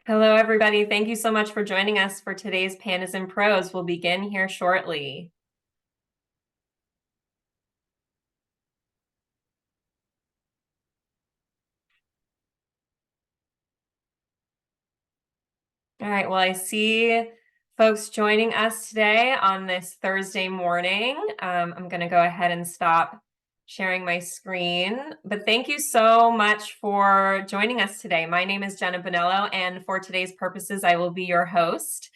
Hello, everybody. Thank you so much for joining us for today's Pandas and Prose. We'll begin here shortly. All right, well, I see folks joining us today on this Thursday morning. I'm going to go ahead and stop sharing my screen, but thank you so much for joining us today. My name is Jenna Bonello, and for today's purposes, I will be your host.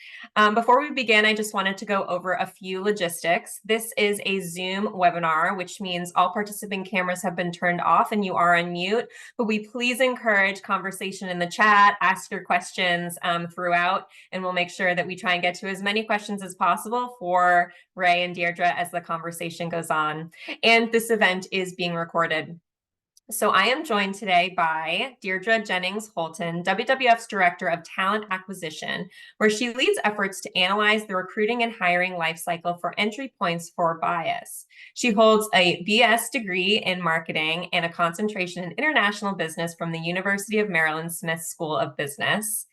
Before we begin, I just wanted to go over a few logistics. This is a Zoom webinar, which means all participant cameras have been turned off and you are on mute, but we please encourage conversation in the chat, ask your questions throughout, and we'll make sure that we try and get to as many questions as possible for Rae and Deirdre as the conversation goes on. And this event is being recorded. So I am joined today by Deirdre Jennings-Holton, WWF's Director of Talent Acquisition, where she leads efforts to analyze the recruiting and hiring lifecycle for entry points for bias. She holds a BS degree in marketing and a concentration in international business from the University of Maryland Smith School of Business.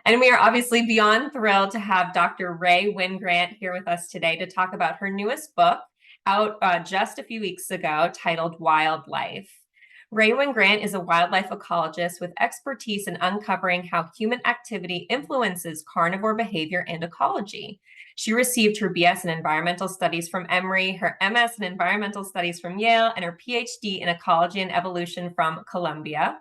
And we are obviously beyond thrilled to have Dr. Rae Wynn-Grant here with us today to talk about her newest book, out just a few weeks ago, titled Wildlife. Rae Wynn-Grant is a wildlife ecologist with expertise in uncovering how human activity influences carnivore behavior and ecology. She received her BS in Environmental Studies from Emory, her MS in Environmental Studies from Yale, and her PhD in Ecology and Evolution from Columbia.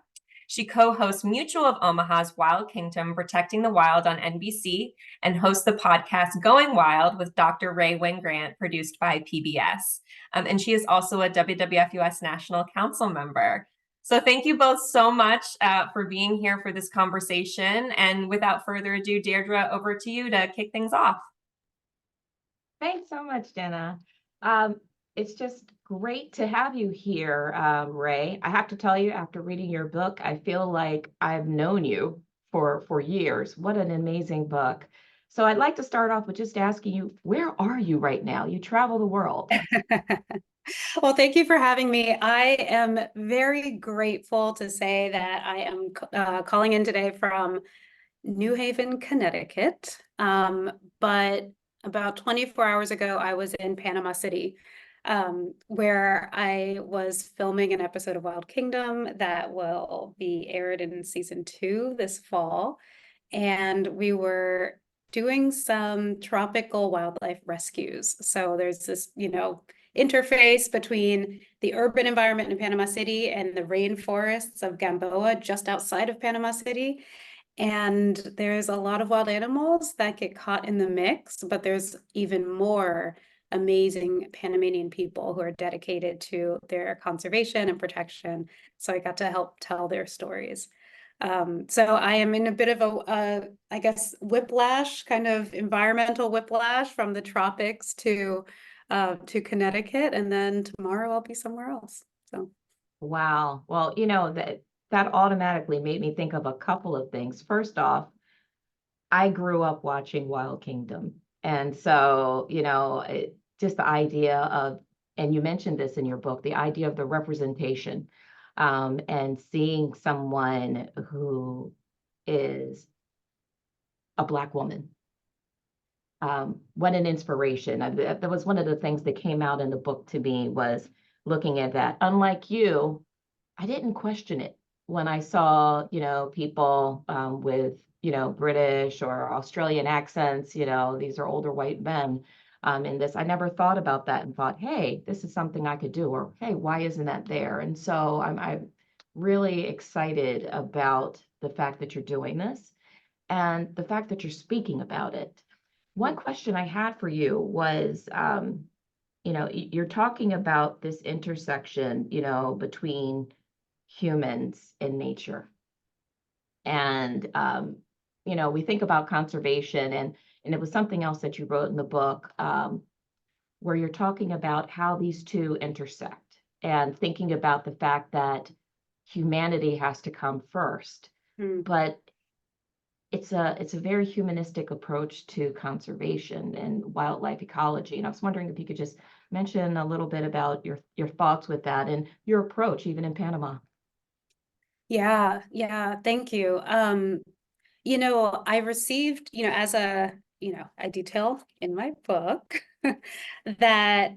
She co-hosts Mutual of Omaha's Wild Kingdom, Protecting the Wild on NBC, and hosts the podcast Going Wild with Dr. Rae Wynn-Grant, produced by PBS. And she is also a WWF-US National Council Member. So thank you both so much for being here for this conversation. And without further ado, Deirdre, over to you to kick things off. Thanks so much, Jenna. It's just great to have you here, Rae. I have to tell you, after reading your book, I feel like I've known you for years. What an amazing book. So I'd like to start off with just asking you, where are you right now? You travel the world. Well, thank you for having me. I am very grateful to say that I am calling in today from New Haven, Connecticut. But about 24 hours ago, I was in Panama City, where I was filming an episode of Wild Kingdom that will be aired in season 2 this fall. And we were doing some tropical wildlife rescues. So there's this, interface between the urban environment in Panama City and the rainforests of Gamboa just outside of Panama City. And there's a lot of wild animals that get caught in the mix, but there's even more amazing Panamanian people who are dedicated to their conservation and protection. So I got to help tell their stories. So I am in a bit of I guess, whiplash, kind of environmental whiplash from the tropics to Connecticut, and then tomorrow I'll be somewhere else. So, Wow. Well, that automatically made me think of a couple of things. First off, I grew up watching Wild Kingdom. And so, just the idea of, and you mentioned this in your book, the idea of the representation, and seeing someone who is a Black woman. What an inspiration. That was one of the things that came out in the book to me, was looking at that. Unlike you, I didn't question it when I saw, people with, British or Australian accents, these are older white men in this. I never thought about that and thought, hey, this is something I could do, or hey, why isn't that there? And so I'm really excited about the fact that you're doing this and the fact that you're speaking about it. One question I had for you was, you're talking about this intersection, between humans and nature. And, we think about conservation, and it was something else that you wrote in the book, where you're talking about how these two intersect, and thinking about the fact that humanity has to come first. But it's a very humanistic approach to conservation and wildlife ecology. And I was wondering if you could just mention a little bit about your thoughts with that and your approach, even in Panama. yeah, thank you. I received, as I detail in my book that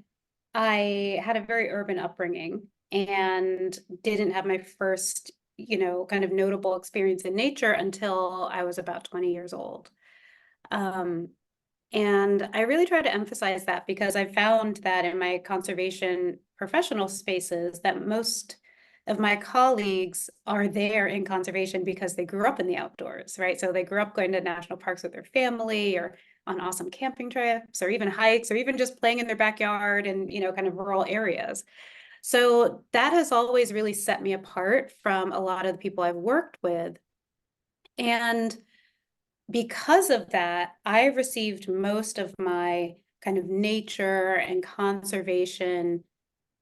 I had a very urban upbringing and didn't have my first, kind of notable experience in nature until I was about 20 years old. And I really try to emphasize that because I found that in my conservation professional spaces that most of my colleagues are there in conservation because they grew up in the outdoors, right? So they grew up going to national parks with their family or on awesome camping trips or even hikes or even just playing in their backyard and, kind of rural areas. So that has always really set me apart from a lot of the people I've worked with. And because of that, I received most of my kind of nature and conservation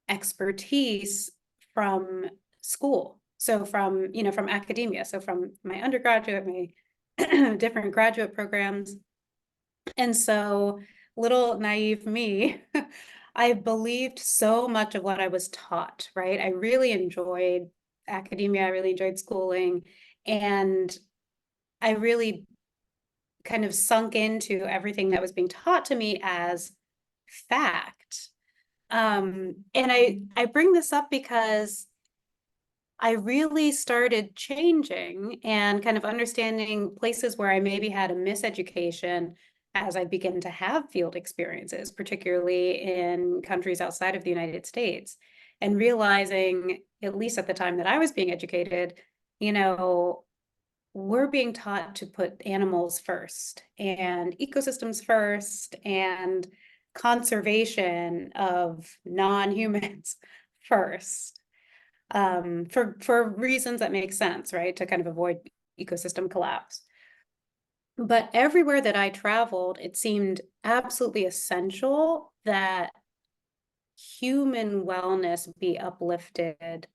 expertise from school. So from academia. So from my undergraduate, my different graduate programs. And so little naive me, I believed so much of what I was taught, right? I really enjoyed academia. I really enjoyed schooling. And I really kind of sunk into everything that was being taught to me as fact. And I bring this up because I really started changing and kind of understanding places where I maybe had a miseducation as I began to have field experiences, particularly in countries outside of the United States, and realizing, at least at the time that I was being educated, we're being taught to put animals first and ecosystems first and conservation of non-humans first, for reasons that make sense, right? To kind of avoid ecosystem collapse. But everywhere that I traveled, it seemed absolutely essential that human wellness be uplifted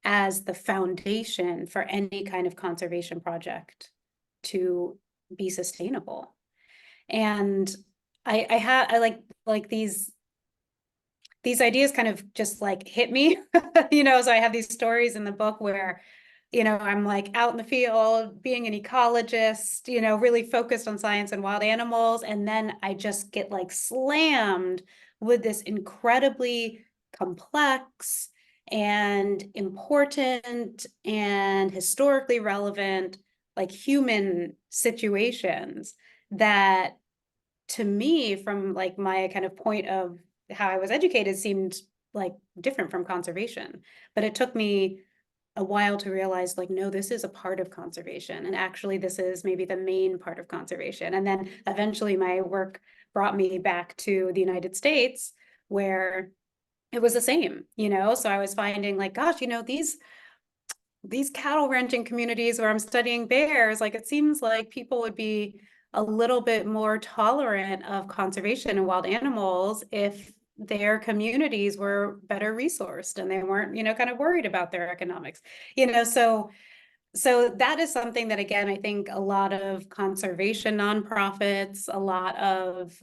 as the foundation for any kind of conservation project to be sustainable. And I like these ideas kind of just like hit me, so I have these stories in the book where, I'm like out in the field being an ecologist, really focused on science and wild animals. And then I just get like slammed with this incredibly complex and important and historically relevant, like human situations that to me, from like my kind of point of how I was educated, seemed like different from conservation. But it took me a while to realize, like, no, this is a part of conservation. And actually, this is maybe the main part of conservation. And then eventually my work brought me back to the United States where it was the same, So I was finding like, gosh, these cattle ranching communities where I'm studying bears, like it seems like people would be a little bit more tolerant of conservation and wild animals if their communities were better resourced and they weren't, kind of worried about their economics, so that is something that, again, I think a lot of conservation nonprofits, a lot of,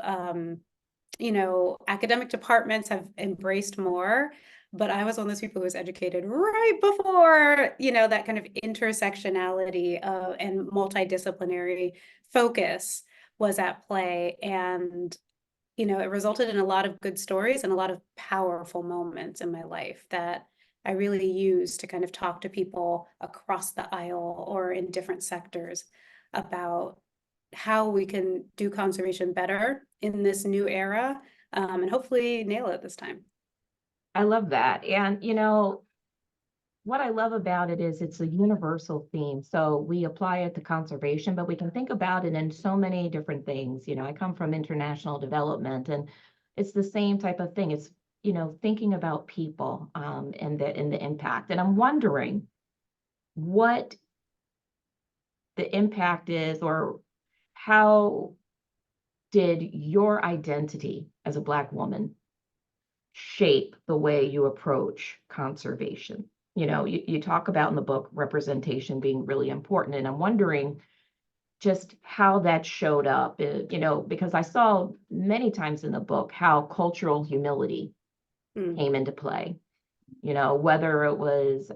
academic departments have embraced more. But I was one of those people who was educated right before, that kind of intersectionality and multidisciplinary focus was at play. And, it resulted in a lot of good stories and a lot of powerful moments in my life that I really use to kind of talk to people across the aisle or in different sectors about how we can do conservation better in this new era, and hopefully nail it this time. I love that. And, what I love about it is it's a universal theme. So we apply it to conservation, but we can think about it in so many different things. I come from international development, and it's the same type of thing. It's, thinking about people and the impact. And I'm wondering what the impact is, or how did your identity as a Black woman shape the way you approach conservation? You talk about in the book representation being really important, and I'm wondering just how that showed up, because I saw many times in the book how cultural humility came into play, whether it was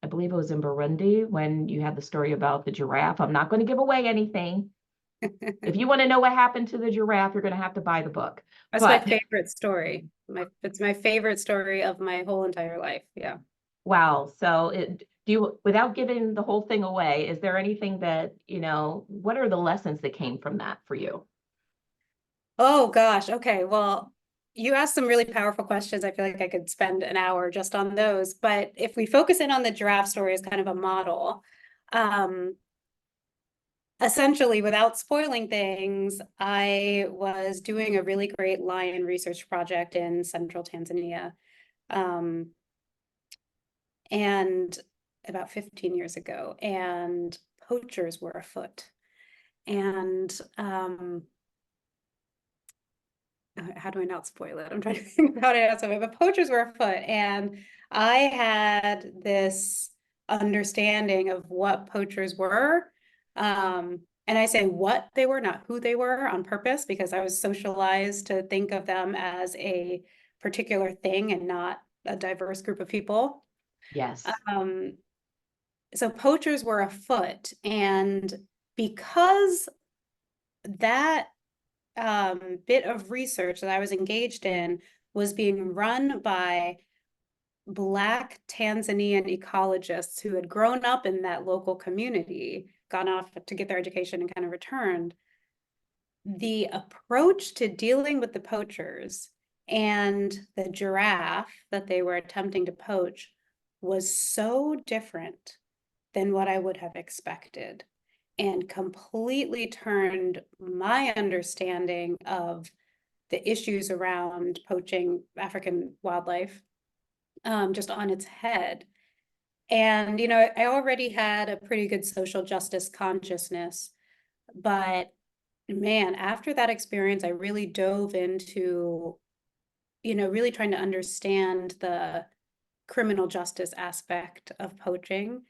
I believe it was in Burundi, when you had the story about the giraffe. I'm not going to give away anything. If you want to know what happened to the giraffe, you're going to have to buy the book. That's my favorite story. It's my favorite story of my whole entire life. Yeah. Wow. So without giving the whole thing away, is there anything that, what are the lessons that came from that for you? Oh gosh. Okay. Well, you asked some really powerful questions. I feel like I could spend an hour just on those. But if we focus in on the giraffe story as kind of a model, essentially, without spoiling things, I was doing a really great lion research project in central Tanzania. And about 15 years ago, and poachers were afoot. And how do I not spoil it? I'm trying to think about it. But poachers were afoot, and I had this understanding of what poachers were. And I say what they were, not who they were, on purpose, because I was socialized to think of them as a particular thing and not a diverse group of people. Yes. So poachers were afoot, and because that bit of research that I was engaged in was being run by Black Tanzanian ecologists who had grown up in that local community, gone off to get their education and kind of returned, the approach to dealing with the poachers and the giraffe that they were attempting to poach was so different than what I would have expected, and completely turned my understanding of the issues around poaching African wildlife just on its head. And, I already had a pretty good social justice consciousness, but man, after that experience, I really dove into, really trying to understand the criminal justice aspect of poaching.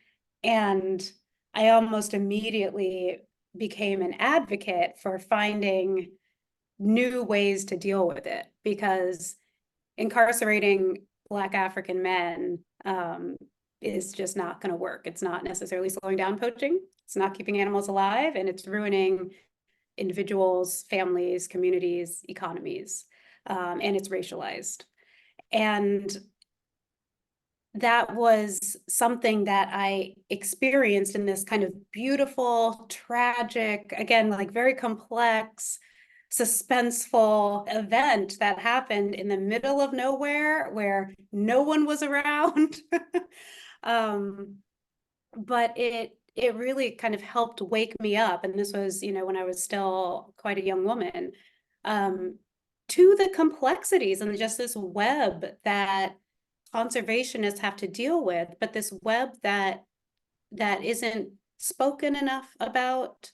And I almost immediately became an advocate for finding new ways to deal with it, because incarcerating Black African men is just not going to work. It's not necessarily slowing down poaching. It's not keeping animals alive, and it's ruining individuals, families, communities, economies, and it's racialized. And that was something that I experienced in this kind of beautiful, tragic, again, like very complex, suspenseful event that happened in the middle of nowhere where no one was around. But it really kind of helped wake me up. And this was, when I was still quite a young woman, to the complexities and just this web that conservationists have to deal with, but this web that isn't spoken enough about,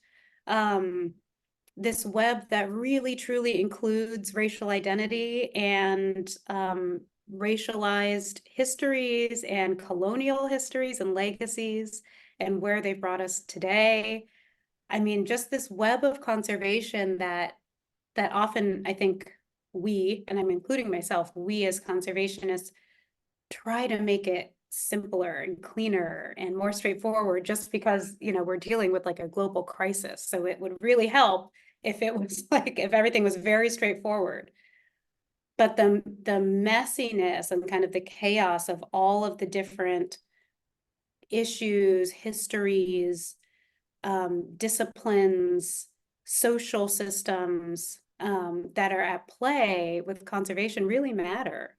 this web that really truly includes racial identity and racialized histories and colonial histories and legacies and where they've brought us today. I mean, just this web of conservation that often I think we, and I'm including myself, we as conservationists try to make it simpler and cleaner and more straightforward, just because, we're dealing with like a global crisis. So it would really help if it was like, if everything was very straightforward. But the messiness and kind of the chaos of all of the different issues, histories, disciplines, social systems that are at play with conservation really matter.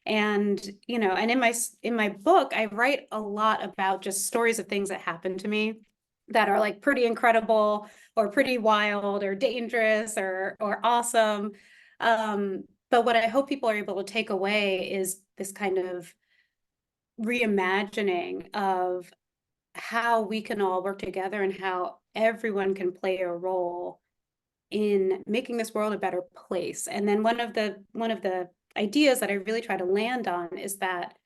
And, and in my book, I write a lot about just stories of things that happened to me that are like pretty incredible or pretty wild or dangerous or awesome. But what I hope people are able to take away is this kind of reimagining of how we can all work together and how everyone can play a role in making this world a better place. And then one of the ideas that I really try to land on is that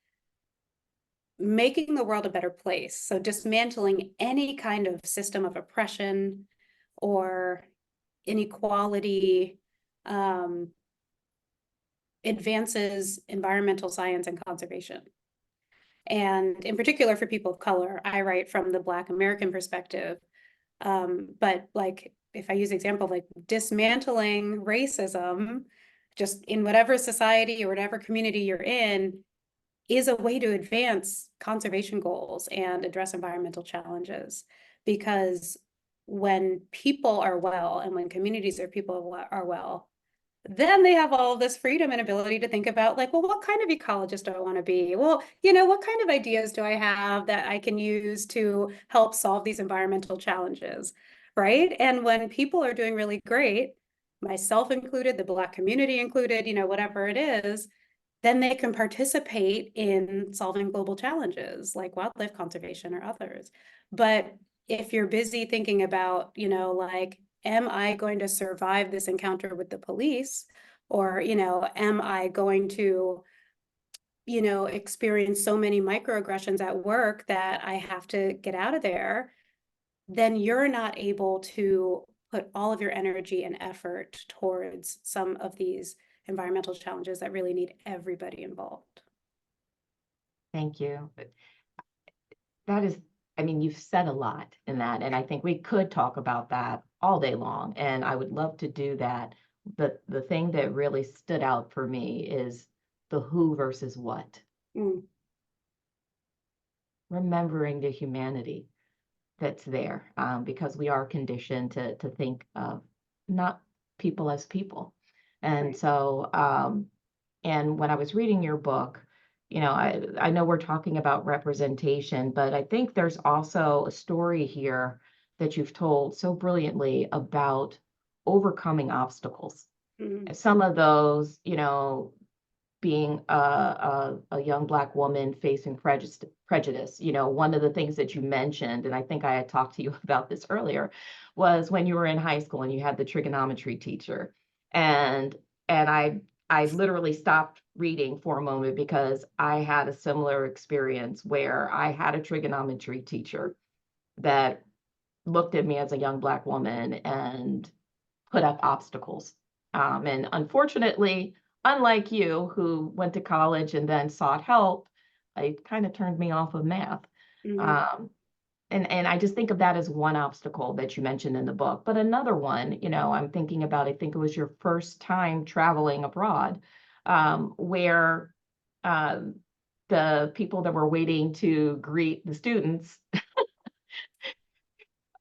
making the world a better place, so dismantling any kind of system of oppression or inequality, advances environmental science and conservation. And in particular for people of color, I write from the Black American perspective. But like, if I use the example of like dismantling racism, just in whatever society or whatever community you're in, is a way to advance conservation goals and address environmental challenges. Because when people are well and when communities or people are well, then they have all this freedom and ability to think about like, well, what kind of ecologist do I want to be? Well, what kind of ideas do I have that I can use to help solve these environmental challenges, right? And when people are doing really great, myself included, the Black community included, whatever it is, then they can participate in solving global challenges like wildlife conservation or others. But if you're busy thinking about, like, am I going to survive this encounter with the police? Or, am I going to, experience so many microaggressions at work that I have to get out of there? Then you're not able to put all of your energy and effort towards some of these environmental challenges that really need everybody involved. Thank you. That is, I mean, you've said a lot in that, and I think we could talk about that all day long, and I would love to do that. But the thing that really stood out for me is the who versus what. Mm. Remembering the humanity that's there, because we are conditioned to think of not people as people. And Right. so, and when I was reading your book, I know we're talking about representation, but I think there's also a story here that you've told so brilliantly about overcoming obstacles. Mm. Some of those, being a young Black woman facing prejudice. One of the things that you mentioned, and I think I had talked to you about this earlier, was when you were in high school and you had the trigonometry teacher. And I literally stopped reading for a moment because I had a similar experience where I had a trigonometry teacher that looked at me as a young Black woman and put up obstacles. And unfortunately, unlike you, who went to college and then sought help, it kind of turned me off of math. Mm. And I just think of that as one obstacle that you mentioned in the book. But another one, I'm thinking about, I think it was your first time traveling abroad, where the people that were waiting to greet the students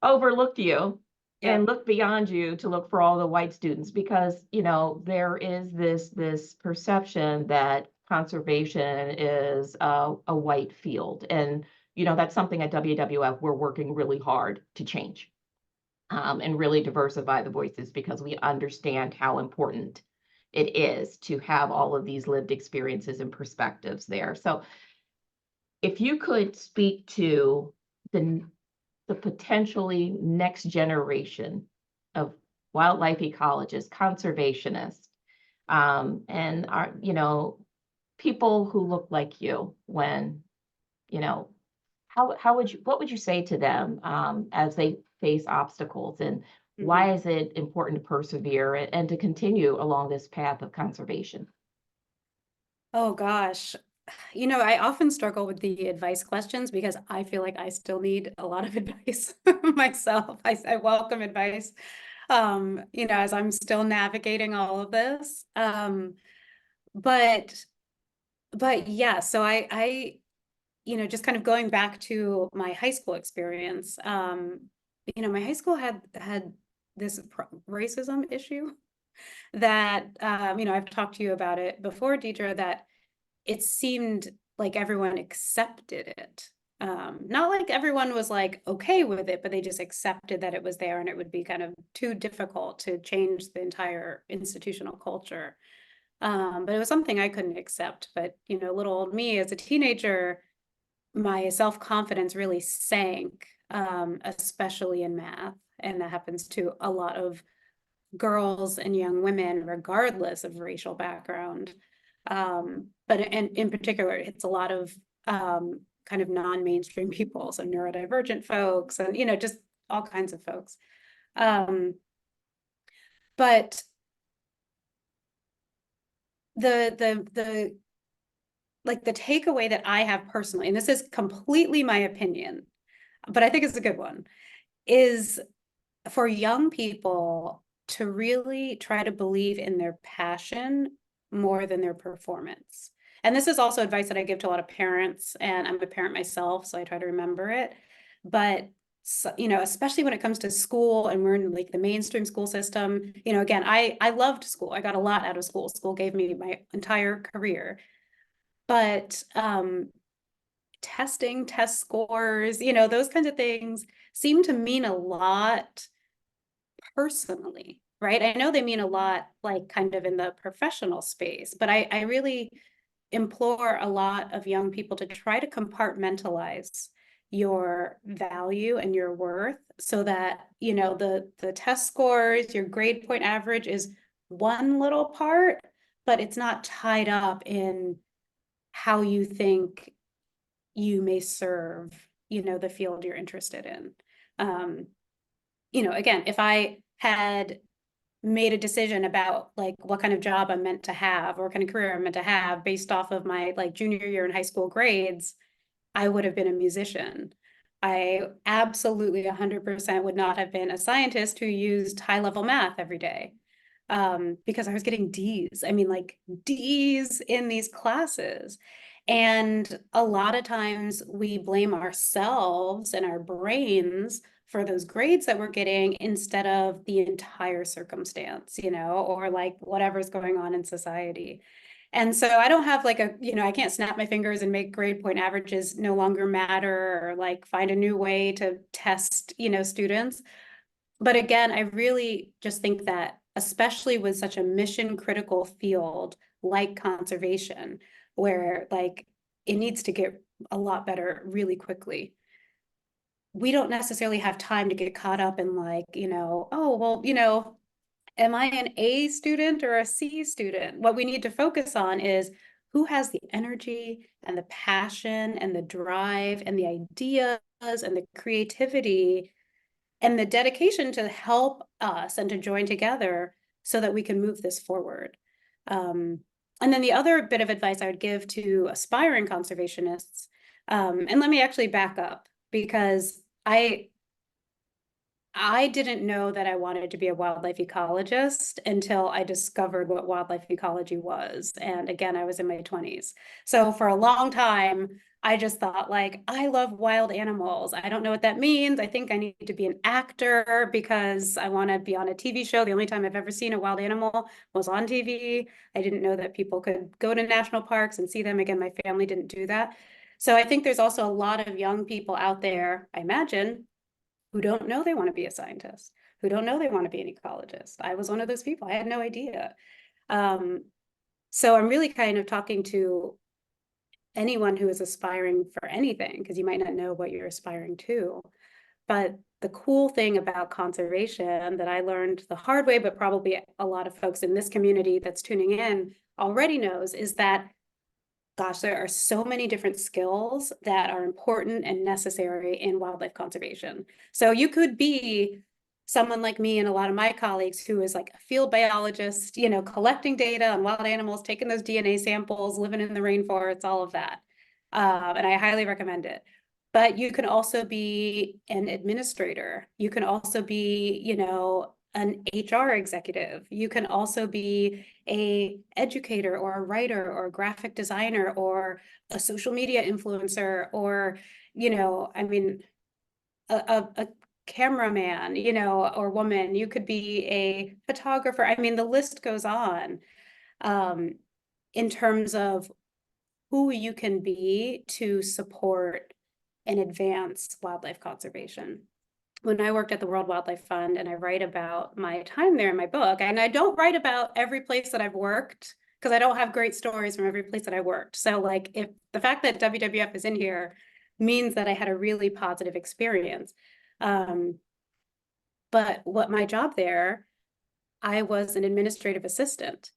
overlooked you Yeah. and looked beyond you to look for all the white students, because there is this perception that conservation is a white field. And that's something at WWF we're working really hard to change, and really diversify the voices, because we understand how important it is to have all of these lived experiences and perspectives there. So if you could speak to the potentially next generation of wildlife ecologists, conservationists, and are, people who look like you, when, what would you say to them, as they face obstacles, and why Mhm. is it important to persevere and to continue along this path of conservation? Oh gosh. I often struggle with the advice questions because I feel like I still need a lot of advice myself. I welcome advice, as I'm still navigating all of this. But yeah, so just kind of going back to my high school experience, my high school had this racism issue that, I've talked to you about it before, Deidre, that it seemed like everyone accepted it. Not like everyone was like okay with it, but they just accepted that it was there and it would be kind of too difficult to change the entire institutional culture. But it was something I couldn't accept. But, little old me as a teenager, my self-confidence really sank, especially in math. And that happens to a lot of girls and young women, regardless of racial background. But in particular, it's a lot of kind of non-mainstream people, so neurodivergent folks, and just all kinds of folks. But the like the takeaway that I have personally, and this is completely my opinion, but I think it's a good one, is for young people to really try to believe in their passion more than their performance. And this is also advice that I give to a lot of parents, and I'm a parent myself, so I try to remember it. But so, you know, especially when it comes to school and we're in like the mainstream school system, you know, again, I loved school. I got a lot out of school. School gave me my entire career. But testing, test scores, you know, those kinds of things seem to mean a lot personally, right? I know they mean a lot, like kind of in the professional space, but I really implore a lot of young people to try to compartmentalize your value and your worth so that, you know, the test scores, your grade point average is one little part, but it's not tied up in how you think you may serve, you know, the field you're interested in. You know, again, if I had made a decision about like what kind of job I'm meant to have or what kind of career I'm meant to have based off of my like junior year in high school grades, I would have been a musician. I absolutely 100% would not have been a scientist who used high level math every day, because I was getting D's. I mean, like D's in these classes. And a lot of times we blame ourselves and our brains for those grades that we're getting instead of the entire circumstance, you know, or like whatever's going on in society. And so I don't have like a, you know, I can't snap my fingers and make grade point averages no longer matter or like find a new way to test, you know, students. But again, I really just think that, especially with such a mission critical field like conservation, where like it needs to get a lot better really quickly, we don't necessarily have time to get caught up in like, you know, oh, well, you know, am I an A student or a C student? What we need to focus on is who has the energy and the passion and the drive and the ideas and the creativity and the dedication to help us and to join together so that we can move this forward. And then the other bit of advice I would give to aspiring conservationists, and let me actually back up because I didn't know that I wanted to be a wildlife ecologist until I discovered what wildlife ecology was. And again, I was in my 20s. So for a long time, I just thought like, I love wild animals. I don't know what that means. I think I need to be an actor because I want to be on a TV show. The only time I've ever seen a wild animal was on TV. I didn't know that people could go to national parks and see them. Again, my family didn't do that. So I think there's also a lot of young people out there, I imagine, who don't know they want to be a scientist, who don't know they want to be an ecologist. I was one of those people. I had no idea. So I'm really kind of talking to anyone who is aspiring for anything, because you might not know what you're aspiring to. But the cool thing about conservation that I learned the hard way, but probably a lot of folks in this community that's tuning in already knows, is that gosh, there are so many different skills that are important and necessary in wildlife conservation. So you could be someone like me and a lot of my colleagues who is like a field biologist, you know, collecting data on wild animals, taking those DNA samples, living in the rainforests, all of that. And I highly recommend it. But you can also be an administrator. You can also be, you know, an HR executive. You can also be a educator or a writer or a graphic designer or a social media influencer or, you know, I mean, a cameraman, you know, or woman. You could be a photographer. I mean, the list goes on, in terms of who you can be to support and advance wildlife conservation. When I worked at the World Wildlife Fund, and I write about my time there in my book, and I don't write about every place that I've worked because I don't have great stories from every place that I worked. So like, if the fact that WWF is in here means that I had a really positive experience. But what my job there, I was an administrative assistant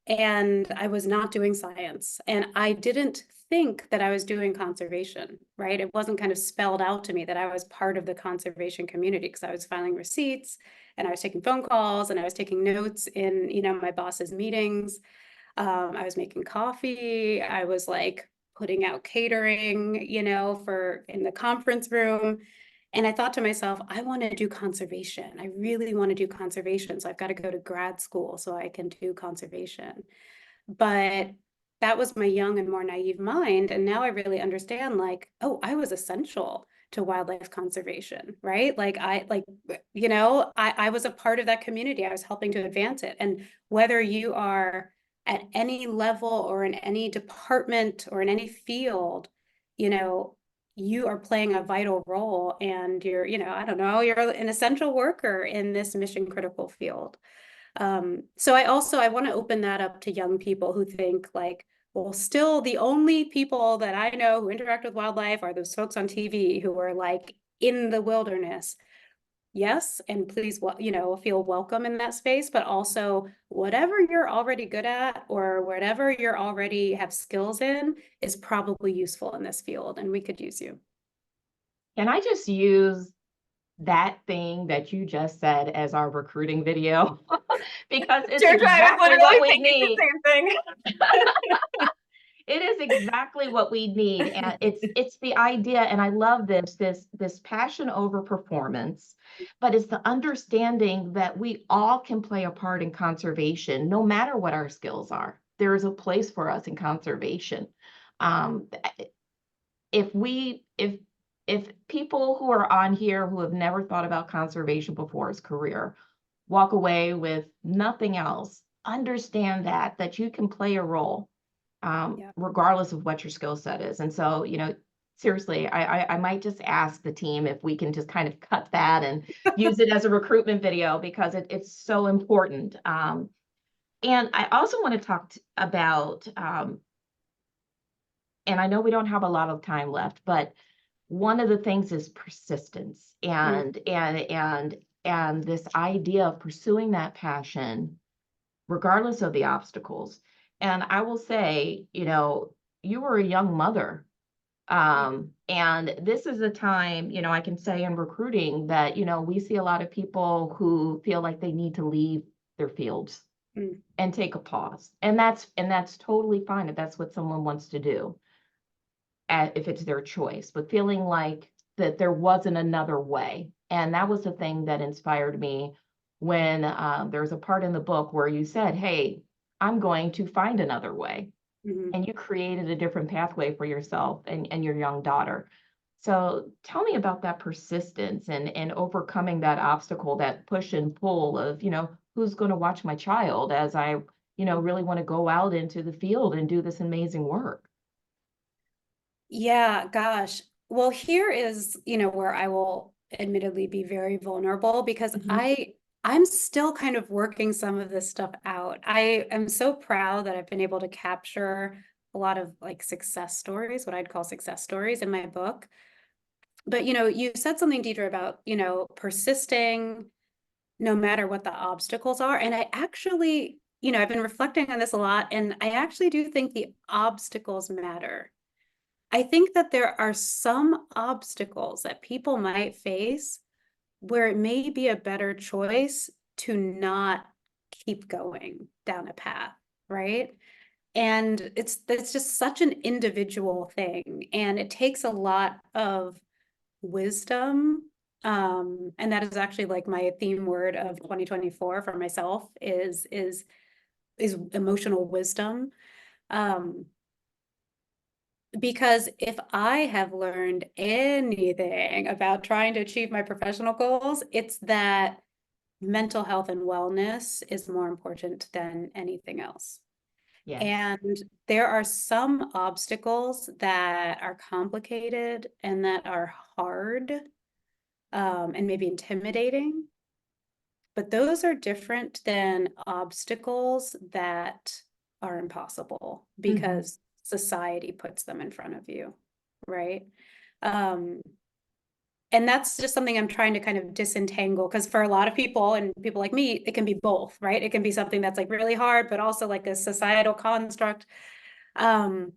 and I was not doing science. And I didn't think that I was doing conservation, right? It wasn't kind of spelled out to me that I was part of the conservation community because I was filing receipts and I was taking phone calls and I was taking notes in, you know, my boss's meetings. I was making coffee. I was like putting out catering, you know, for in the conference room. And I thought to myself, I want to do conservation. I really want to do conservation. So I've got to go to grad school so I can do conservation. But that was my young and more naive mind. And now I really understand, like, oh, I was essential to wildlife conservation, right? Like you know, I was a part of that community. I was helping to advance it. And whether you are at any level or in any department or in any field, you know, you are playing a vital role, and you're, you know, I don't know, you're an essential worker in this mission critical field. So I want to open that up to young people who think like, well, still the only people that I know who interact with wildlife are those folks on TV who are like in the wilderness. Yes, and please, you know, feel welcome in that space, but also whatever you're already good at or whatever you're already have skills in is probably useful in this field, and we could use you. Can I just use that thing that you just said as our recruiting video? Because it's Deirdre, I was exactly what literally we thinking need. the same thing. It is exactly what we need. And it's the idea, and I love this passion over performance, but it's the understanding that we all can play a part in conservation, no matter what our skills are. There is a place for us in conservation. If people who are on here who have never thought about conservation before as career walk away with nothing else, understand that you can play a role, regardless of what your skill set is. And so, you know, seriously, I might just ask the team if we can just kind of cut that and use it as a recruitment video, because it's so important. And I also want to talk about, and I know we don't have a lot of time left, but one of the things is persistence and this idea of pursuing that passion regardless of the obstacles. And I will say, you know, you were a young mother. And this is a time, you know, I can say in recruiting that, you know, we see a lot of people who feel like they need to leave their fields and take a pause. And that's totally fine if that's what someone wants to do, if it's their choice, but feeling like that there wasn't another way. And that was the thing that inspired me when there's a part in the book where you said, hey, I'm going to find another way. And you created a different pathway for yourself and your young daughter. So tell me about that persistence and overcoming that obstacle, that push and pull of, you know, who's going to watch my child as I, you know, really want to go out into the field and do this amazing work. Yeah, gosh. Well, here is, you know, where I will admittedly be very vulnerable, because I'm still kind of working some of this stuff out. I am so proud that I've been able to capture a lot of like success stories, what I'd call success stories in my book. But, you know, you said something, Deirdre, about, you know, persisting no matter what the obstacles are. And I actually, you know, I've been reflecting on this a lot, and I actually do think the obstacles matter. I think that there are some obstacles that people might face where it may be a better choice to not keep going down a path, right? And it's just such an individual thing, and it takes a lot of wisdom. And that is actually like my theme word of 2024 for myself is emotional wisdom. Because if I have learned anything about trying to achieve my professional goals, it's that mental health and wellness is more important than anything else. Yes. And there are some obstacles that are complicated and that are hard, and maybe intimidating, but those are different than obstacles that are impossible because society puts them in front of you, right? And that's just something I'm trying to kind of disentangle, because for a lot of people and people like me, it can be both, right? It can be something that's like really hard, but also like a societal construct. But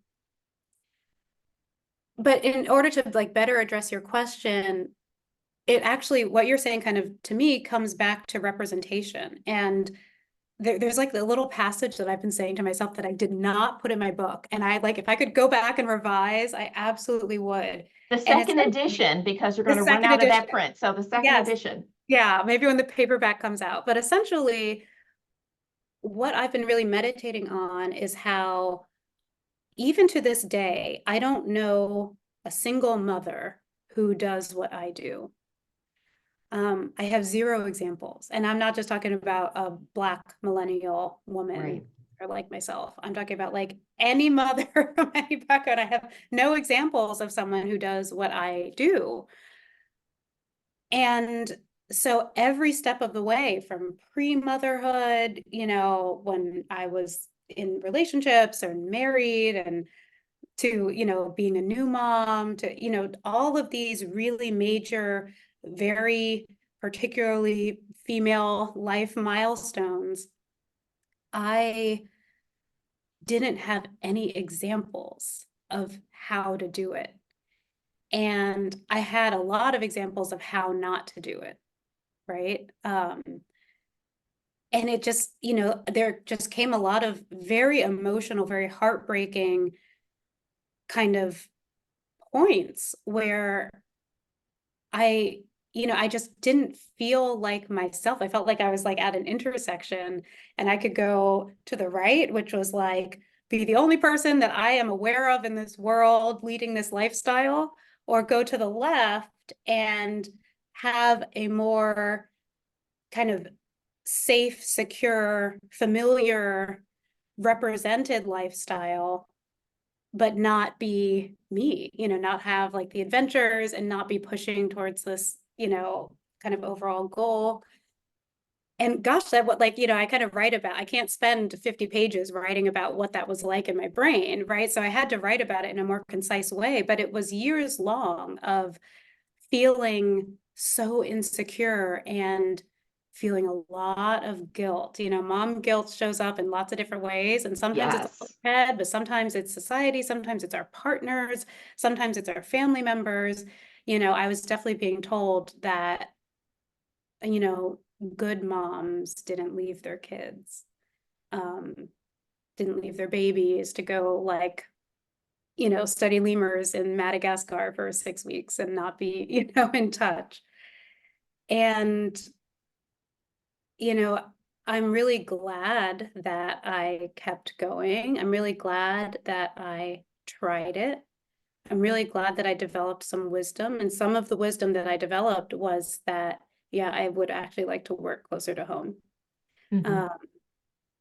in order to like better address your question, it actually, what you're saying kind of to me comes back to representation. And there's like the little passage that I've been saying to myself that I did not put in my book. And I like, if I could go back and revise, I absolutely would. The And it's second edition, because you're the going to run second out of edition. that print. So the second Yes. edition. Yeah, maybe when the paperback comes out. But essentially, what I've been really meditating on is how, even to this day, I don't know a single mother who does what I do. I have zero examples, and I'm not just talking about a Black millennial woman Right. or like myself. I'm talking about like any mother from any background. I have no examples of someone who does what I do. And so every step of the way, from pre-motherhood, you know, when I was in relationships or married, and to, you know, being a new mom, to, you know, all of these really major, very particularly female life milestones, I didn't have any examples of how to do it. And I had a lot of examples of how not to do it, right? And it just, you know, there just came a lot of very emotional, very heartbreaking kind of points where I, you know, I just didn't feel like myself. I felt like I was like at an intersection, and I could go to the right, which was like, be the only person that I am aware of in this world leading this lifestyle, or go to the left and have a more kind of safe, secure, familiar, represented lifestyle, but not be me, you know, not have like the adventures and not be pushing towards this, you know, kind of overall goal. And gosh, that what, like, you know, I kind of write about, I can't spend 50 pages writing about what that was like in my brain, right? So I had to write about it in a more concise way, but it was years long of feeling so insecure and feeling a lot of guilt. You know, mom guilt shows up in lots of different ways. And sometimes it's Yes. head, but sometimes it's society, sometimes it's our partners, sometimes it's our family members. You know, I was definitely being told that, you know, good moms didn't leave their kids, um, didn't leave their babies to go like, you know, study lemurs in Madagascar for 6 weeks and not be, you know, in touch. And, you know, I'm really glad that I kept going. I'm really glad that I tried it. I'm really glad that I developed some wisdom. And some of the wisdom that I developed was that, yeah, I would actually like to work closer to home. Mhm.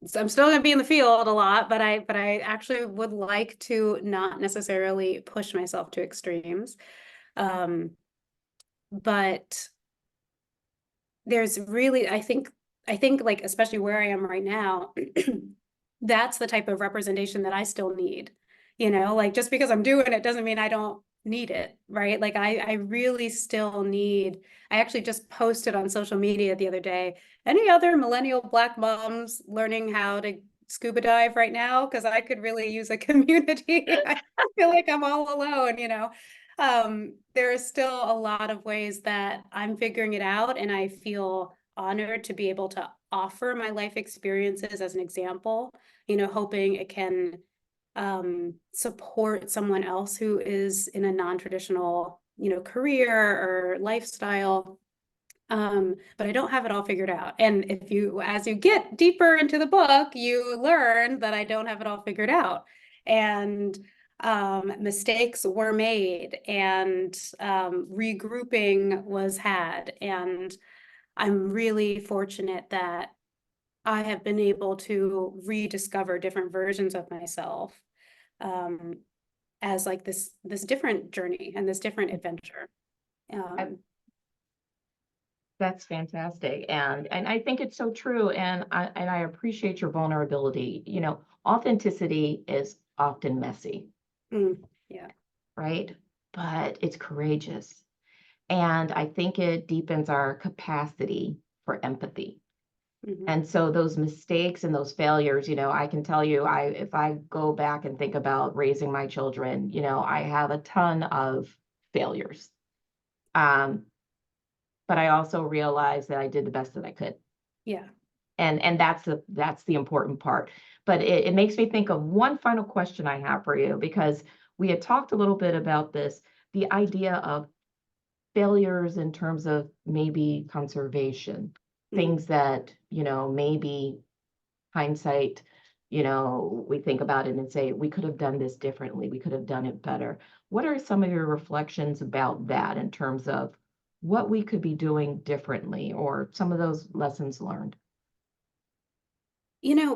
So I'm still going to be in the field a lot, but I actually would like to not necessarily push myself to extremes. But there's really, I think like, especially where I am right now, that's the type of representation that I still need. You know, like, just because I'm doing it doesn't mean I don't need it, right? Like I really still need, I actually just posted on social media the other day, any other millennial Black moms learning how to scuba dive right now? Because I could really use a community. I feel like I'm all alone, you know. There are still a lot of ways that I'm figuring it out, and I feel honored to be able to offer my life experiences as an example, you know, hoping it can support someone else who is in a non-traditional, you know, career or lifestyle. But I don't have it all figured out. And if you, as you get deeper into the book, you learn that I don't have it all figured out. And mistakes were made, and regrouping was had. And I'm really fortunate that I have been able to rediscover different versions of myself, um, as like this different journey and this different adventure. That's fantastic. And I think it's so true. And I appreciate your vulnerability. You know, authenticity is often messy, Yeah. right? But it's courageous. And I think it deepens our capacity for empathy. Mhm. And so those mistakes and those failures, you know, I can tell you, if I go back and think about raising my children, you know, I have a ton of failures. But I also realized that I did the best that I could. Yeah. And that's the important part. But it makes me think of one final question I have for you, because we had talked a little bit about this, the idea of failures in terms of maybe conservation, things that, maybe hindsight, we think about it and say, we could have done this differently, we could have done it better. What are some of your reflections about that in terms of what we could be doing differently, or some of those lessons learned?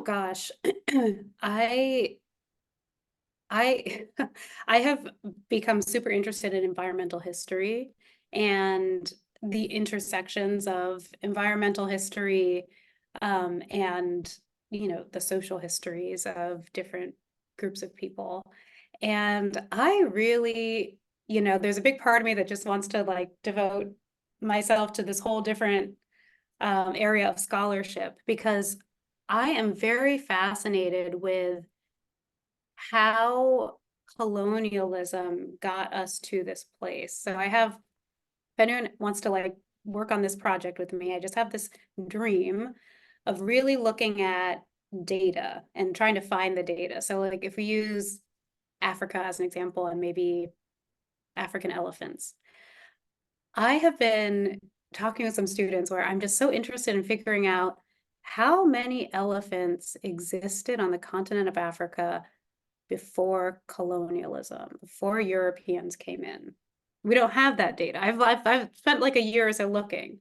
Gosh, I I I have become super interested in environmental history and the intersections of environmental history, and the social histories of different groups of people. And I really, there's a big part of me that just wants to like devote myself to this whole different area of scholarship, because I am very fascinated with how colonialism got us to this place. So I have, if anyone wants to like work on this project with me, I just have this dream of really looking at data and trying to find the data. So like if we use Africa as an example, and maybe African elephants, I have been talking with some students where I'm just so interested in figuring out how many elephants existed on the continent of Africa before colonialism, before Europeans came in. We don't have that data. I've spent like a year or so looking,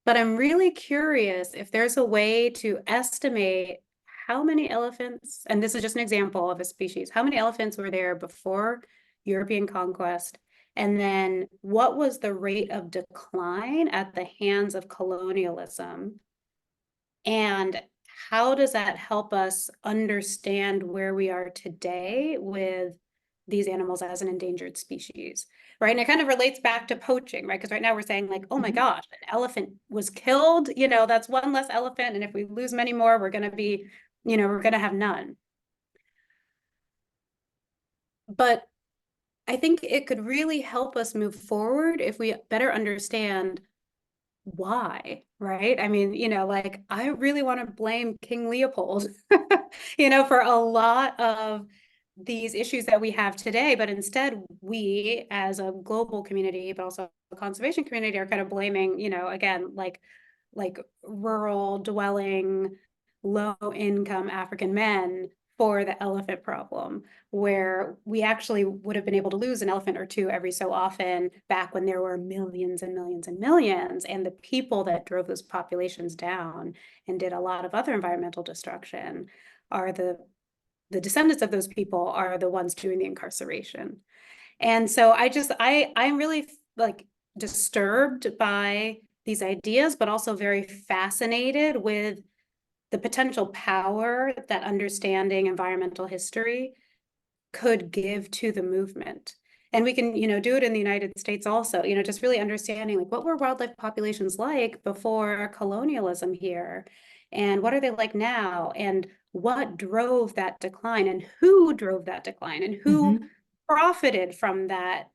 but I'm really curious if there's a way to estimate how many elephants, and this is just an example of a species, how many elephants were there before European conquest, and then what was the rate of decline at the hands of colonialism, and how does that help us understand where we are today with these animals as an endangered species, right? And it kind of relates back to poaching, right? Because right now we're saying like, oh my gosh, an elephant was killed, that's one less elephant. And if we lose many more, we're going to be, we're going to have none. But I think it could really help us move forward if we better understand why, right? I mean, like I really want to blame King Leopold, for a lot of these issues that we have today, but instead we as a global community, but also the conservation community, are kind of blaming, again, like rural dwelling, low income African men for the elephant problem, where we actually would have been able to lose an elephant or two every so often back when there were millions and millions and millions. And the people that drove those populations down and did a lot of other environmental destruction are the descendants of those people are the ones doing the incarceration. And so I'm really like disturbed by these ideas, but also very fascinated with the potential power that understanding environmental history could give to the movement. And we can, do it in the United States also, just really understanding like what were wildlife populations like before colonialism here, and what are they like now, and what drove that decline, and who drove that decline, and who profited from that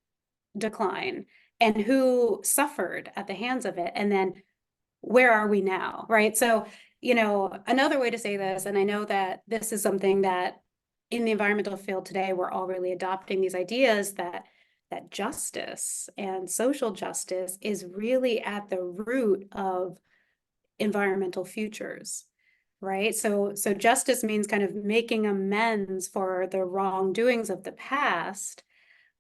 decline, and who suffered at the hands of it, and then where are we now, right? So, another way to say this, and I know that this is something that in the environmental field today, we're all really adopting these ideas that justice and social justice is really at the root of environmental futures, right? So justice means kind of making amends for the wrongdoings of the past,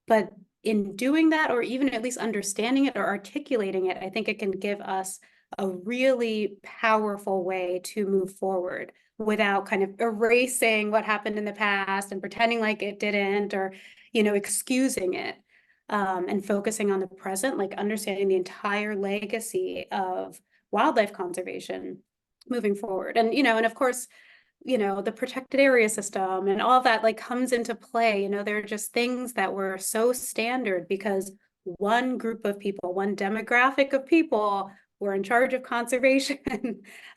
but in doing that, or even at least understanding it or articulating it, I think it can give us a really powerful way to move forward without kind of erasing what happened in the past and pretending like it didn't, or, excusing it, and focusing on the present, like understanding the entire legacy of wildlife conservation moving forward. And, and of course, the protected area system and all that like comes into play. They're just things that were so standard because one group of people, one demographic of people were in charge of conservation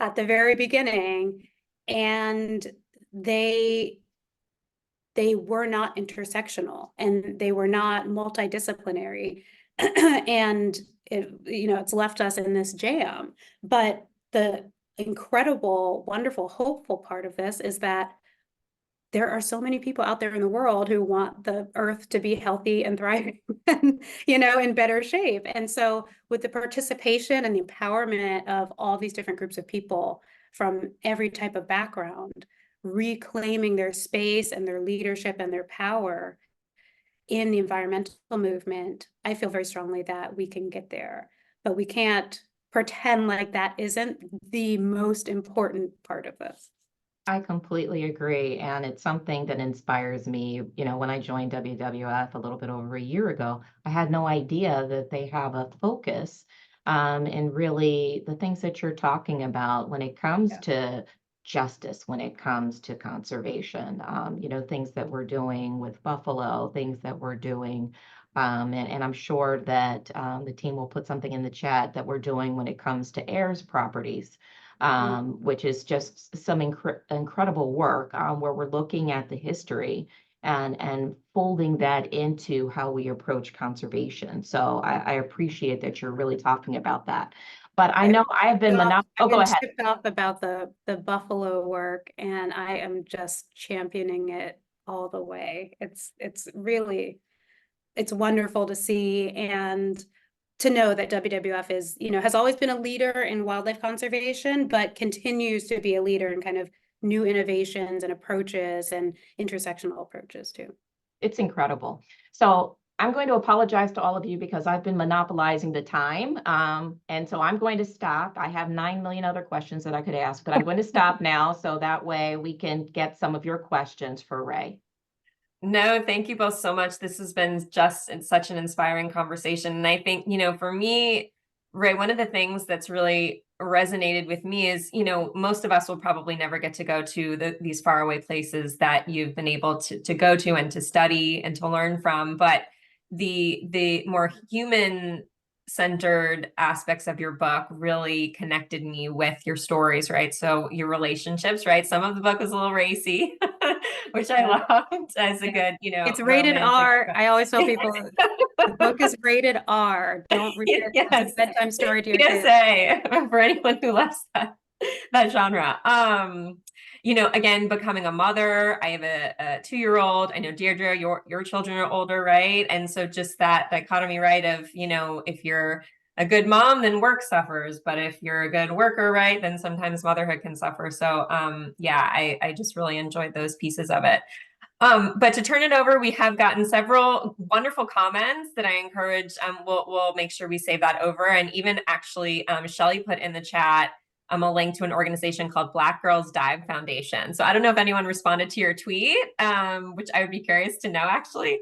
at the very beginning, and they were not intersectional and they were not multidisciplinary. And it's left us in this jam. But the incredible, wonderful, hopeful part of this is that there are so many people out there in the world who want the earth to be healthy and thriving and, in better shape. And so with the participation and the empowerment of all these different groups of people from every type of background, reclaiming their space and their leadership and their power in the environmental movement, I feel very strongly that we can get there, but we can't pretend like that isn't the most important part of this. I completely agree. And it's something that inspires me. When I joined WWF a little bit over a year ago, I had no idea that they have a focus and really the things that you're talking about when it comes to justice, when it comes to conservation, things that we're doing with buffalo, things that we're doing. And I'm sure that the team will put something in the chat that we're doing when it comes to heirs properties. Which is just some incredible work where we're looking at the history and folding that into how we approach conservation. So I appreciate that you're really talking about that. But I know I have been go ahead. Tipped off about the buffalo work, and I am just championing it all the way. It's really, it's wonderful to see and to know that WWF is, has always been a leader in wildlife conservation, but continues to be a leader in kind of new innovations and approaches and intersectional approaches too. It's incredible. So I'm going to apologize to all of you because I've been monopolizing the time. And so I'm going to stop. I have 9 million other questions that I could ask, but I'm going to stop now so that way we can get some of your questions for Rae. No, thank you both so much. This has been just such an inspiring conversation. And I think, for me, Rae, one of the things that's really resonated with me is, most of us will probably never get to go to these faraway places that you've been able to go to and to study and to learn from. But the more human centered aspects of your book really connected me with your stories, right? So your relationships, right? Some of the book was a little racy, which I loved as a good, it's rated R. I always tell people the book is rated R. Don't read it as a bedtime story to your kids. For anyone who loves that genre. Again, becoming a mother, I have a 2-year-old. I know Deirdre, your children are older, right? And so just that dichotomy, right, of, if you're a good mom, then work suffers. But if you're a good worker, right, then sometimes motherhood can suffer. So I just really enjoyed those pieces of it. But to turn it over, we have gotten several wonderful comments that I encourage. We'll make sure we save that over. And even actually, Shelley put in the chat a link to an organization called Black Girls Dive Foundation. So I don't know if anyone responded to your tweet, which I would be curious to know actually.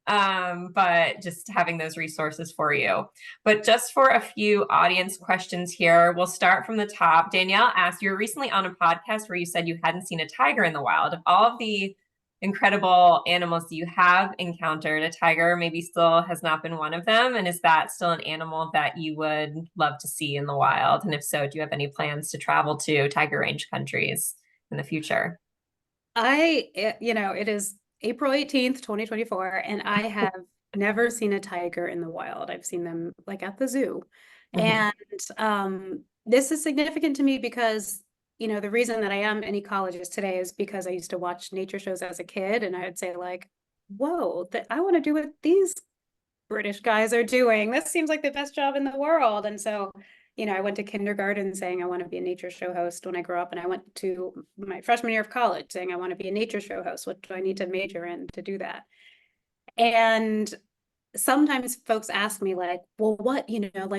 But just having those resources for you. But just for a few audience questions here, we'll start from the top. Danielle asked, you were recently on a podcast where you said you hadn't seen a tiger in the wild. Of all of the incredible animals that you have encountered, a tiger maybe still has not been one of them. And is that still an animal that you would love to see in the wild? And if so, do you have any plans to travel to tiger range countries in the future? It is April 18th, 2024, and I have never seen a tiger in the wild. I've seen them like at the zoo. And this is significant to me because the reason that I am an ecologist today is because I used to watch nature shows as a kid, and I would say like, whoa, I want to do what these British guys are doing. This seems like the best job in the world. And so, I went to kindergarten saying I want to be a nature show host when I grow up, and I went to my freshman year of college saying I want to be a nature show host. What do I need to major in to do that? And sometimes folks ask me like, well, what,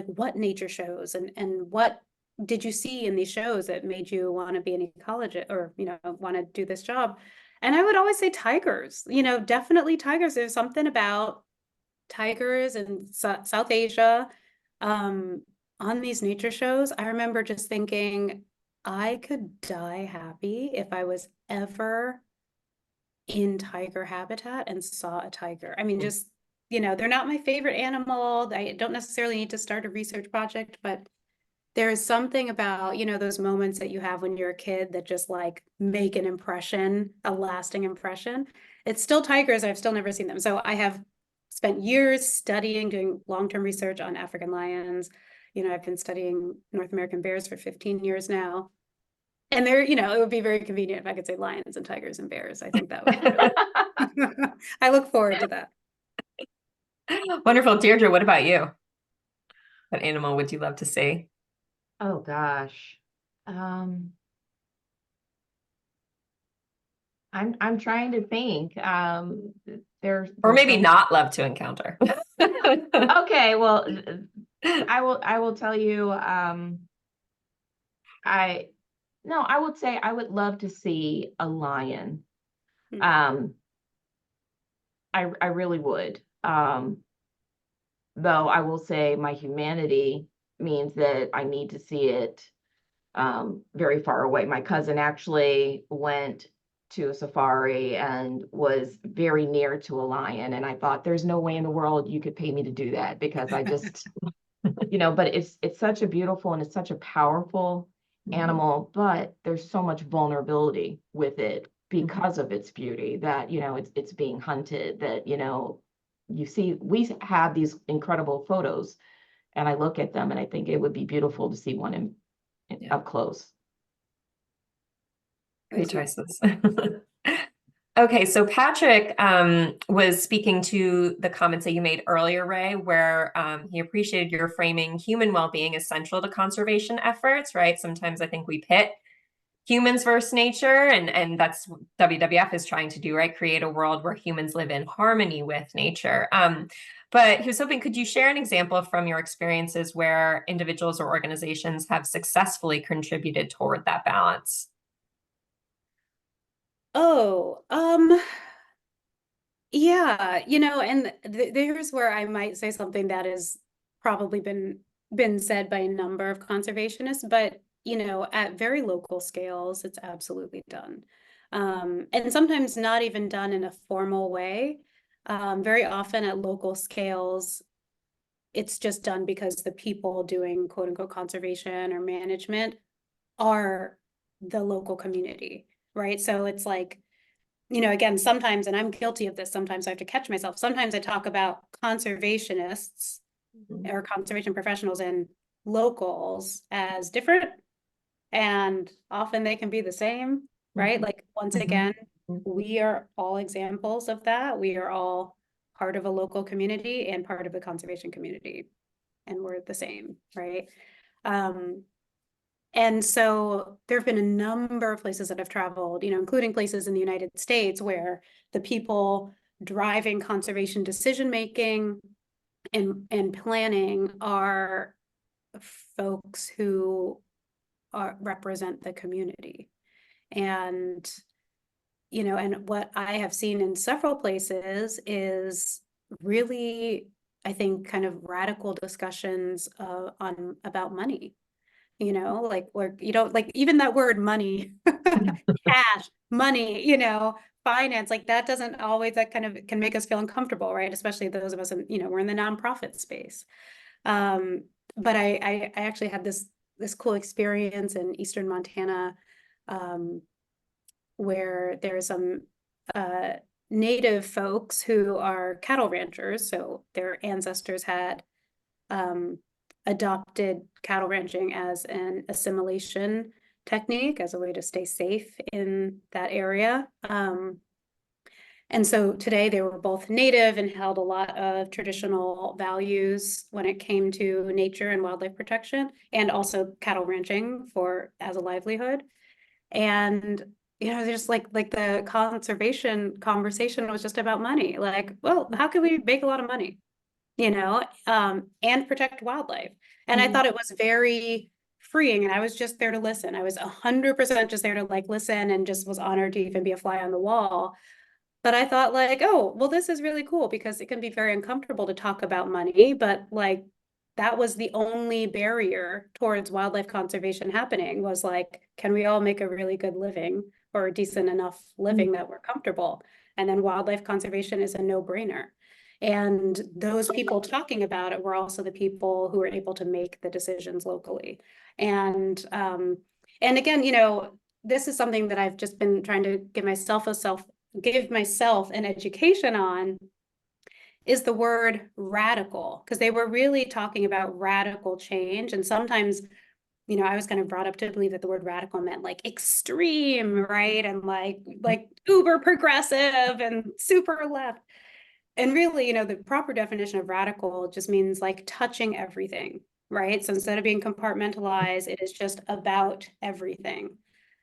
what nature shows and what did you see in these shows that made you want to be an ecologist or, want to do this job? And I would always say tigers, definitely tigers. There's something about tigers in South Asia on these nature shows. I remember just thinking I could die happy if I was ever in tiger habitat and saw a tiger. I mean, just, they're not my favorite animal. I don't necessarily need to start a research project, but there is something about, those moments that you have when you're a kid that just like make an impression, a lasting impression. It's still tigers. I've still never seen them. So I have spent years studying, doing long-term research on African lions. I've been studying North American bears for 15 years now. And there, it would be very convenient if I could say lions and tigers and bears. I think that would be really I look forward to that. Wonderful. Deirdre, what about you? What animal would you love to see? Oh gosh. I'm trying to think. There's Or maybe so not love to encounter. okay, well, I will tell you, I would say I would love to see a lion. Hmm. I really would. Though I will say my humanity means that I need to see it very far away. My cousin actually went to a safari and was very near to a lion, and I thought there's no way in the world you could pay me to do that, because I just but it's such a beautiful and it's such a powerful animal, but there's so much vulnerability with it because of its beauty, that it's being hunted, that you see, we have these incredible photos, and I look at them and I think it would be beautiful to see one up close. Great choices. Okay, so Patrick was speaking to the comments that you made earlier, Rae, where he appreciated your framing human well-being as central to conservation efforts, right? Sometimes I think we pit humans versus nature, and that's what WWF is trying to do, right? Create a world where humans live in harmony with nature. But he was hoping, could you share an example from your experiences where individuals or organizations have successfully contributed toward that balance? Oh, yeah, and there's where I might say something that has probably been said by a number of conservationists, but at very local scales, it's absolutely done. And sometimes not even done in a formal way. Very often at local scales, it's just done because the people doing quote unquote conservation or management are the local community, right? So it's like, again, sometimes, and I'm guilty of this, sometimes I have to catch myself. Sometimes I talk about conservationists or conservation professionals and locals as different, and often they can be the same, right? Like, once again, we are all examples of that. We are all part of a local community and part of the conservation community, and we're the same, right? And so there have been a number of places that I've traveled, including places in the United States where the people driving conservation decision-making and planning are folks who represent the community. And, and what I have seen in several places is really, I think, kind of radical discussions about money. Like, where like, even that word money, cash, money, finance, like that doesn't always, that kind of can make us feel uncomfortable, right? Especially those of us in, we're in the nonprofit space. But I actually had this cool experience in Eastern Montana, where there's some native folks who are cattle ranchers. So their ancestors had adopted cattle ranching as an assimilation technique, as a way to stay safe in that area. And so today they were both native and held a lot of traditional values when it came to nature and wildlife protection, and also cattle ranching as a livelihood. And just like the conservation conversation was just about money. Like, well, how can we make a lot of money? And protect wildlife. And I thought it was very freeing, and I was just there to listen. I was 100% just there to listen, and just was honored to even be a fly on the wall. But I thought oh, well, this is really cool, because it can be very uncomfortable to talk about money, but that was the only barrier towards wildlife conservation happening, was can we all make a really good living, or a decent enough living that we're comfortable? And then wildlife conservation is a no-brainer. And those people talking about it were also the people who were able to make the decisions locally. And again, this is something that I've just been trying to give myself an education on, is the word radical, because they were really talking about radical change. And sometimes I was kind of brought up to believe that the word radical meant like extreme, right? And like uber progressive and super left. And really, the proper definition of radical just means like touching everything, right? So instead of being compartmentalized, it is just about everything.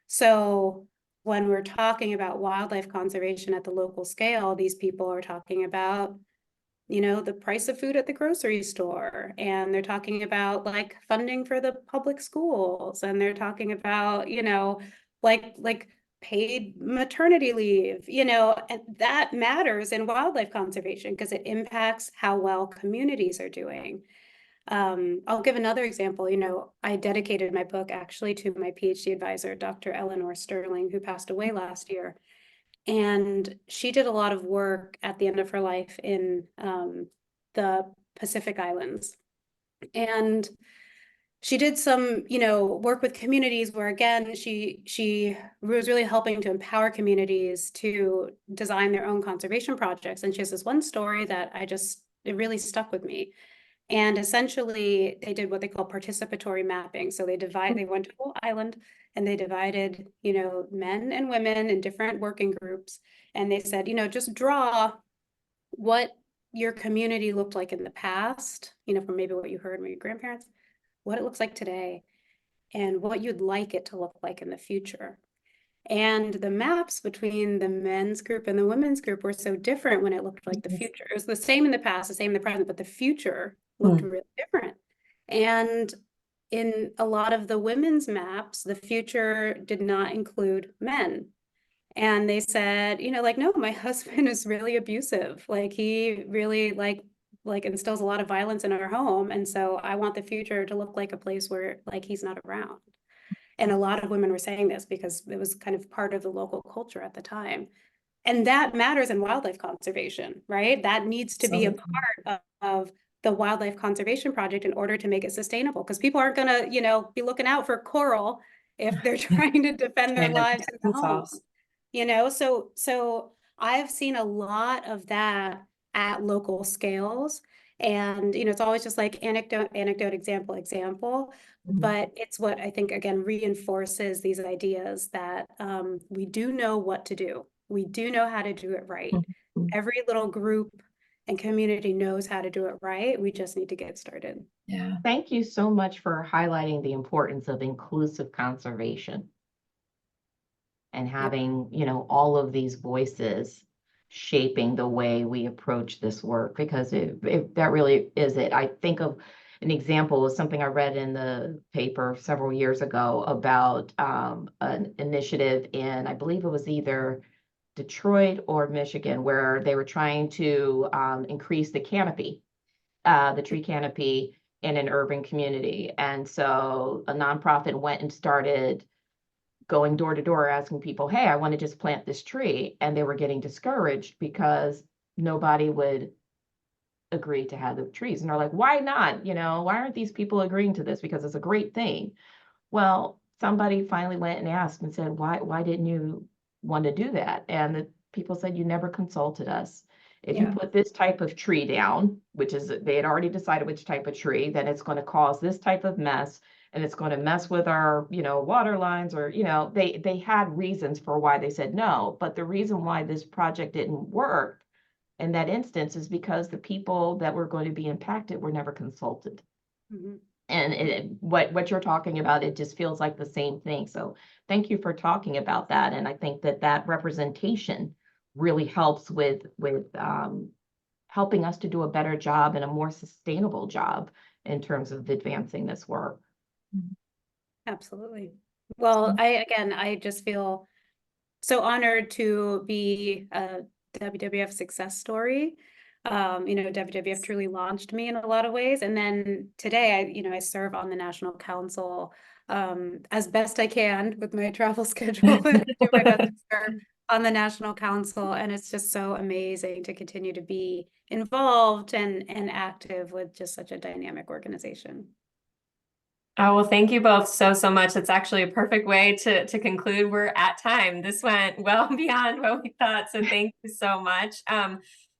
So when we're talking about wildlife conservation at the local scale, these people are talking about, the price of food at the grocery store, and they're talking about like funding for the public schools, and they're talking about, like paid maternity leave, and that matters in wildlife conservation because it impacts how well communities are doing. I'll give another example. I dedicated my book actually to my PhD advisor, Dr. Eleanor Sterling, who passed away last year. And she did a lot of work at the end of her life in the Pacific Islands. And she did some, work with communities where, again, she was really helping to empower communities to design their own conservation projects. And she has this one story that it really stuck with me. And essentially, they did what they call participatory mapping. So they went to a whole island and they divided, men and women in different working groups. And they said, just draw what your community looked like in the past, from maybe what you heard from your grandparents, what it looks like today, and what you'd like it to look like in the future. And the maps between the men's group and the women's group were so different when it looked like the future. It was the same in the past, the same in the present, but the future looked really different. And in a lot of the women's maps, the future did not include men. And they said, no, my husband is really abusive. Like he really like instills a lot of violence in our home. And so I want the future to look like a place where like he's not around. And a lot of women were saying this because it was kind of part of the local culture at the time. And that matters in wildlife conservation, right? That needs to be a part of the wildlife conservation project in order to make it sustainable, because people aren't going to, be looking out for coral if they're trying to defend their lives in the homes. So I've seen a lot of that at local scales. And, it's always just like anecdote, example. But it's what I think, again, reinforces these ideas that we do know what to do. We do know how to do it right. Every little group and community knows how to do it right. We just need to get started. Yeah. Thank you so much for highlighting the importance of inclusive conservation and having, all of these voices shaping the way we approach this work, because that really is it. I think of an example of something I read in the paper several years ago about an initiative in, I believe it was either Detroit or Michigan, where they were trying to increase the canopy, the tree canopy in an urban community. And so a nonprofit went and started going door to door asking people, hey, I want to just plant this tree. And they were getting discouraged because nobody would agree to have the trees. And they're like, why not? Why aren't these people agreeing to this? Because it's a great thing. Well, somebody finally went and asked and said, why didn't you want to do that? And the people said, you never consulted us. If you put this type of tree down, which is, they had already decided which type of tree, then it's going to cause this type of mess, and it's going to mess with our, water lines, or, they had reasons for why they said no. But the reason why this project didn't work in that instance is because the people that were going to be impacted were never consulted. And what you're talking about, it just feels like the same thing. So thank you for talking about that. And I think that representation really helps with helping us to do a better job and a more sustainable job in terms of advancing this work. Absolutely. Well, I just feel so honored to be a WWF success story. WWF truly launched me in a lot of ways. And then today, I serve on the National Council as best I can with my travel schedule and do my best to serve on the National Council. And it's just so amazing to continue to be involved and active with just such a dynamic organization. Oh, well, thank you both so much. It's actually a perfect way to conclude. We're at time. This went well beyond what we thought. So thank you so much.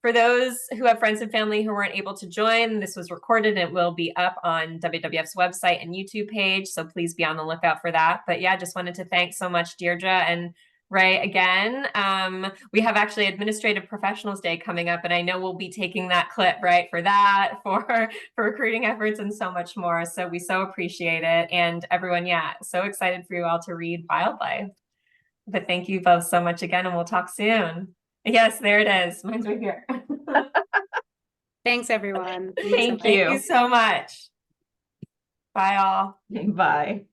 For those who have friends and family who weren't able to join, this was recorded and it will be up on WWF's website and YouTube page. So please be on the lookout for that. But yeah, just wanted to thank so much Deirdre and Rae again. We have actually Administrative Professionals Day coming up, and I know we'll be taking that clip, right, for that, for recruiting efforts and so much more. So we so appreciate it. And everyone, yeah, so excited for you all to read Wildlife. But thank you both so much again, and we'll talk soon. Yes, there it is. Mine's right here. Thanks, everyone. Thank you so much. Bye all. Bye.